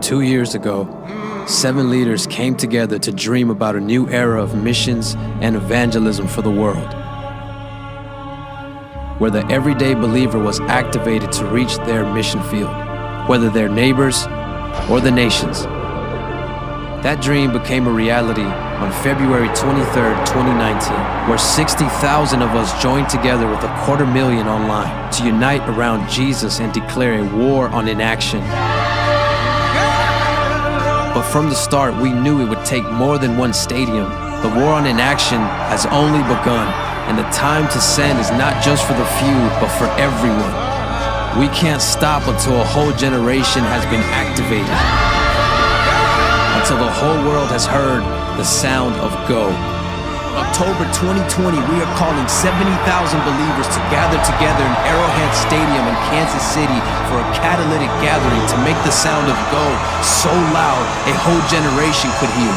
2 years ago, 7 leaders came together to dream about a new era of missions and evangelism for the world, where the everyday believer was activated to reach their mission field, whether they're neighbors or the nations. That dream became a reality on February 23rd, 2019, where 60,000 of us joined together with 250,000 online to unite around Jesus and declare a war on inaction. But from the start, we knew it would take more than one stadium. The war on inaction has only begun, and the time to send is not just for the few, but for everyone. We can't stop until a whole generation has been activated, until the whole world has heard the sound of go. October 2020, we are calling 70,000 believers to gather together in Arrowhead Stadium in Kansas City for a catalytic gathering to make the sound of go so loud a whole generation could hear.